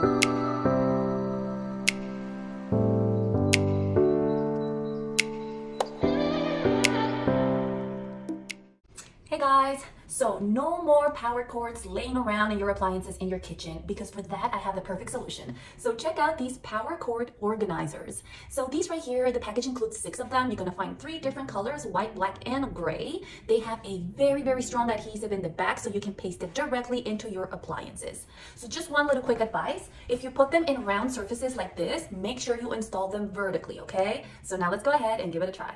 Hey guys, so no more power cords laying around in your appliances in your kitchen, because for that I have the perfect solution. So check out these power cord organizers. So these right here, the package includes 6 of them. You're gonna find 3 different colors, white, black, and gray. They have a very strong adhesive in the back, so you can paste it directly into your appliances. So just one little quick advice: if you put them in round surfaces like this, make sure you install them vertically, okay? So now let's go ahead and give it a try.